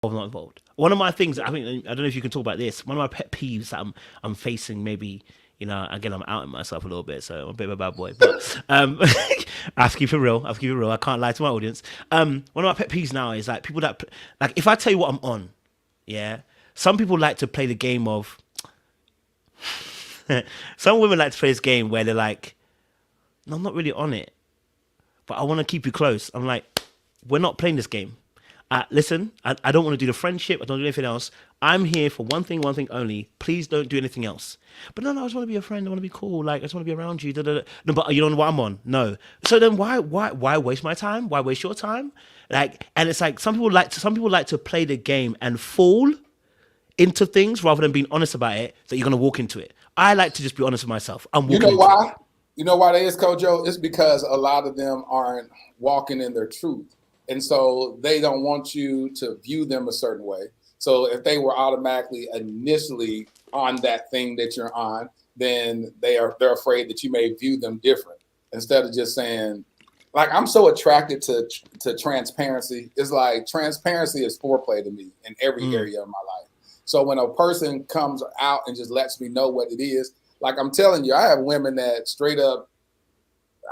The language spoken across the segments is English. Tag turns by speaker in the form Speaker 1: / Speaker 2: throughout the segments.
Speaker 1: not involved. One of my things, I mean, I don't know if you can talk about this. One of my pet peeves that I'm facing, maybe, again, I'm outing myself a little bit, so I'm a bit of a bad boy. But I have to keep it real. I have to keep it real. I can't lie to my audience. One of my pet peeves now is like people that like if I tell you what I'm on, yeah. Some people like to play the game of. Some women like to play this game where they're like, "No, I'm not really on it, but I want to keep you close." I'm like, "We're not playing this game. Listen, I don't want to do the friendship. I don't do anything else. I'm here for one thing only. Please don't do anything else." But no, I just want to be a friend. I want to be cool. Like I just want to be around you. Da, da, da. No, but you don't know what I'm on. No. So then why waste my time? Why waste your time? Like, and it's like some people like to play the game and fall into things rather than being honest about it. That you're gonna walk into it. I like to just be honest with myself. I'm
Speaker 2: You
Speaker 1: walking
Speaker 2: know
Speaker 1: into it.
Speaker 2: why? You know why that is, Kojo? It's because a lot of them aren't walking in their truth. And so they don't want you to view them a certain way. So if they were automatically initially on that thing that you're on, then they're afraid that you may view them different. Instead of just saying, like, I'm so attracted to transparency. It's like transparency is foreplay to me in every
Speaker 1: Mm,
Speaker 2: area of my life. So when a person comes out and just lets me know what it is, like I'm telling you, I have women that straight up,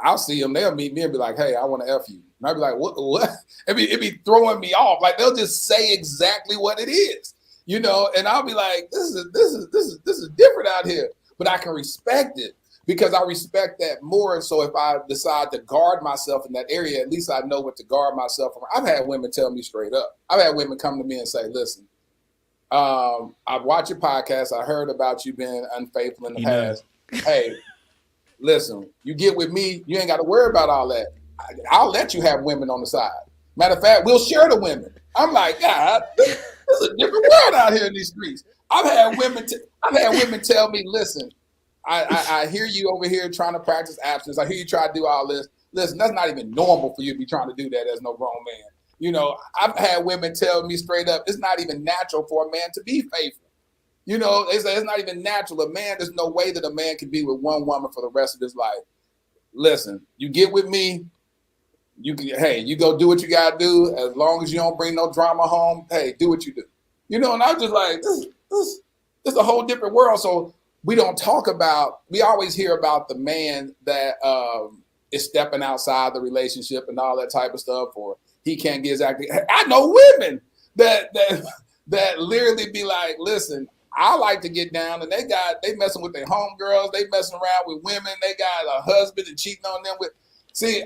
Speaker 2: I'll see them, they'll meet me and be like, "Hey, I want to F you." And I'll be like, "What?" It be throwing me off. Like they'll just say exactly what it is, and I'll be like, this is different out here. But I can respect it because I respect that more. And so if I decide to guard myself in that area, at least I know what to guard myself from. I've had women tell me straight up. I've had women come to me and say, "Listen, I've watched your podcast. I heard about you being unfaithful in the
Speaker 1: you know.
Speaker 2: past. Hey, listen, you get with me, you ain't got to worry about all that. I'll let you have women on the side. Matter of fact, we'll share the women." I'm like, God, this is a different world out here in these streets. I've had women tell me, "Listen, I hear you over here trying to practice abstinence. I hear you try to do all this. Listen, that's not even normal for you to be trying to do that as no grown man." I've had women tell me straight up, it's not even natural for a man to be faithful. They say it's not even natural. There's no way that a man can be with one woman for the rest of his life. Listen, you get with me, you go do what you gotta do. As long as you don't bring no drama home, hey, do what you do. And I'm just like, this is a whole different world. So we always hear about the man that is stepping outside the relationship and all that type of stuff, or he can't get exactly. I know women that literally be like, "Listen, I like to get down," and they messing with their homegirls, they messing around with women, they got a husband and cheating on them with. See,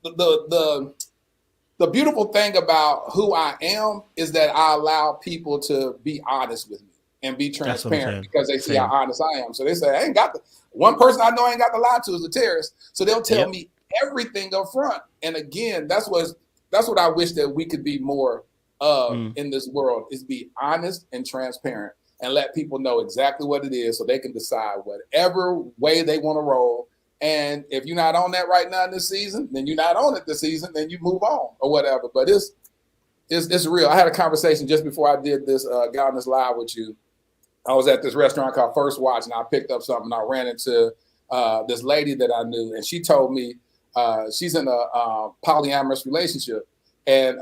Speaker 2: the beautiful thing about who I am is that I allow people to be honest with me and be
Speaker 1: That's what I'm
Speaker 2: transparent
Speaker 1: saying.
Speaker 2: because they see how
Speaker 1: Same.
Speaker 2: honest I am. So they say, "I ain't got the one person I know I ain't got to lie to is the terrorist." So they'll tell
Speaker 1: Yep.
Speaker 2: me everything up front. And again, that's what I wish that we could be more of
Speaker 1: Mm.
Speaker 2: in this world, is be honest and transparent and let people know exactly what it is so they can decide whatever way they want to roll. And if you're not on that right now in this season, then you're not on it this season, then you move on or whatever. But it's real. I had a conversation just before I did this, got on this live with you. I was at this restaurant called First Watch, and I picked up something. I ran into this lady that I knew, and she told me she's in a polyamorous relationship, and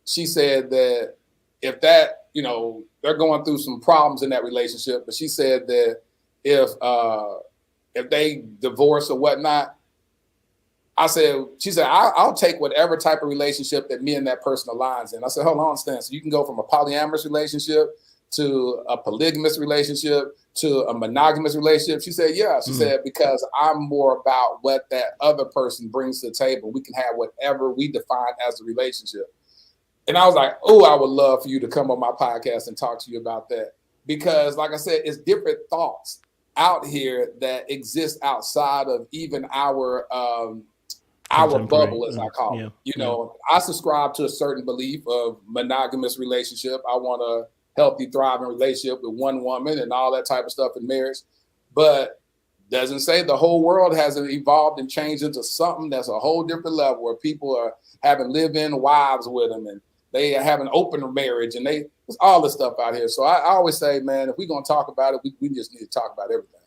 Speaker 2: she said that if that, they're going through some problems in that relationship, but she said that if they divorce or whatnot, she said, I'll take whatever type of relationship that me and that person aligns in. I said, hold on, Stan. So you can go from a polyamorous relationship to a polygamous relationship to a monogamous relationship? She said, yeah. She
Speaker 1: Mm.
Speaker 2: said, because I'm more about what that other person brings to the table. We can have whatever we define as a relationship. And I was like, oh, I would love for you to come on my podcast and talk to you about that. Because like I said, it's different thoughts out here that exist outside of even our
Speaker 1: Contemporary.
Speaker 2: bubble, as I call
Speaker 1: Yeah.
Speaker 2: it.
Speaker 1: Yeah.
Speaker 2: I subscribe to a certain belief of monogamous relationship. I want a healthy, thriving relationship with one woman and all that type of stuff in marriage. But doesn't say the whole world hasn't evolved and changed into something that's a whole different level where people are having live-in wives with them and they have an open marriage and there's all this stuff out here. So I always say, man, if we're going to talk about it, we just need to talk about everything.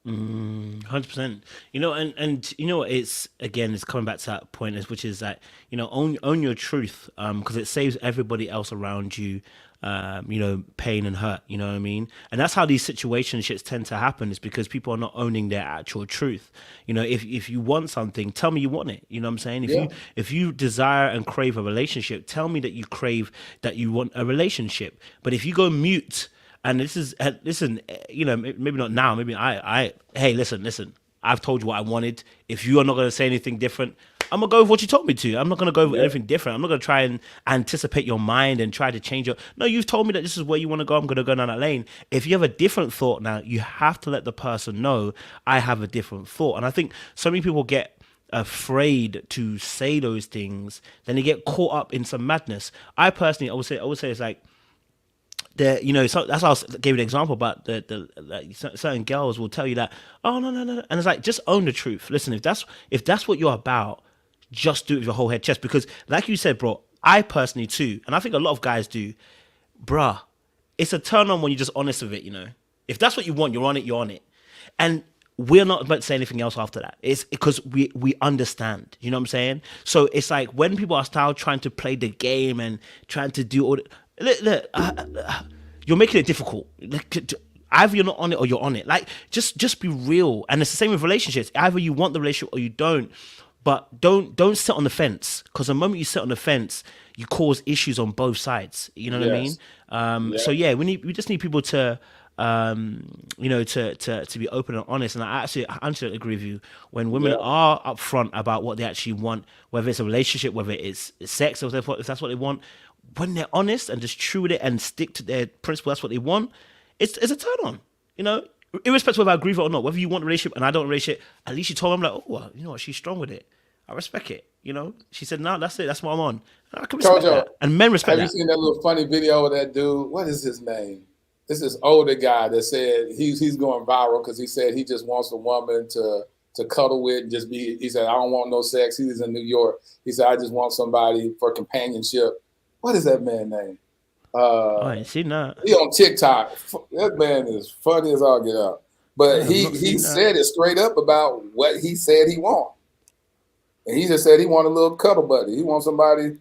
Speaker 1: 100%. You know, and you know, it's again, it's coming back to that point, which is that, you know, own your truth, because it saves everybody else around you, you know, pain and hurt. You know what I mean? And that's how these situationships tend to happen, is because people are not owning their actual truth. You know, if you want something, tell me you want it. You know what I'm saying?
Speaker 2: Yeah.
Speaker 1: If you desire and crave a relationship, tell me that you crave, that you want a relationship. But if you go mute, and this is, listen, you know, maybe not now, maybe hey, listen, I've told you what I wanted. If you are not going to say anything different, I'm going to go with what you told me to. I'm not going to go with anything different. I'm not going to try and anticipate your mind and try to change your, no, you've told me that this is where you want to go. I'm going to go down that lane. If you have a different thought now, you have to let the person know I have a different thought. And I think so many people get afraid to say those things, then they get caught up in some madness. I personally, I would say it's like, you know, so that's why I gave you the example about the like, certain girls will tell you that, oh no, and it's like, just own the truth. Listen, if that's what you're about, just do it with your whole head chest. Because like you said, bro, I personally too, and I think a lot of guys do, bruh, it's a turn on when you're just honest with it. You know, if that's what you want, you're on it, and we're not about to say anything else after that. It's because we understand. You know what I'm saying? So it's like when people are still trying to play the game and trying to do all look, you're making it difficult. Either you're not on it or you're on it. Like, just be real. And it's the same with relationships. Either you want the relationship or you don't. But don't sit on the fence, because the moment you sit on the fence, you cause issues on both sides. You know what I mean? So yeah, we just need people to, you know, to be open and honest. And I actually agree with you. When women are upfront about what they actually want, whether it's a relationship, whether it's sex, or if that's what they want, when they're honest and just true with it and stick to their principle, that's what they want, it's a turn on. You know, irrespective of whether I agree with it or not, whether you want a relationship and I don't want a relationship, at least you told me, I'm like, oh, well, you know what, she's strong with it. I respect it. You know, she said, no, that's it. That's what I'm on. I can respect that. And men respect that.
Speaker 2: Have you seen that little funny video of that dude? What is his name? This is older guy that said he's going viral because he said he just wants a woman to cuddle with and just be. He said, I don't want no sex. He's in New York. He said, I just want somebody for companionship. What is that man's name?
Speaker 1: I ain't seen that.
Speaker 2: He on TikTok. That man is funny as all get up. But he said it straight up about what he said he want. And he just said he want a little cuddle buddy. He wants somebody,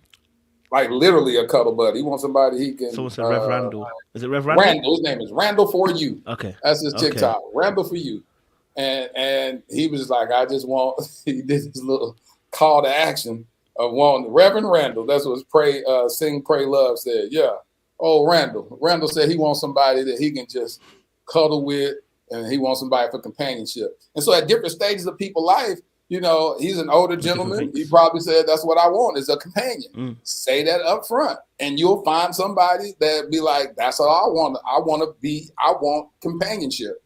Speaker 2: like literally a cuddle buddy. He wants somebody he can.
Speaker 1: Someone said Rev Randall. Is it Rev Randall?
Speaker 2: Randall. His name is Randall for you.
Speaker 1: Okay.
Speaker 2: That's his TikTok. Okay. Randall for you. And he was like, I just want, he did this little call to action of wanting Reverend Randall. That's what Sing, Pray, Love said. Yeah. Oh, Randall. Randall said he wants somebody that he can just cuddle with, and he wants somebody for companionship. And so at different stages of people's life, you know, he's an older gentleman. He probably said, that's what I want, is a companion. Say that up front, and you'll find somebody that be like, that's all I want. I want companionship.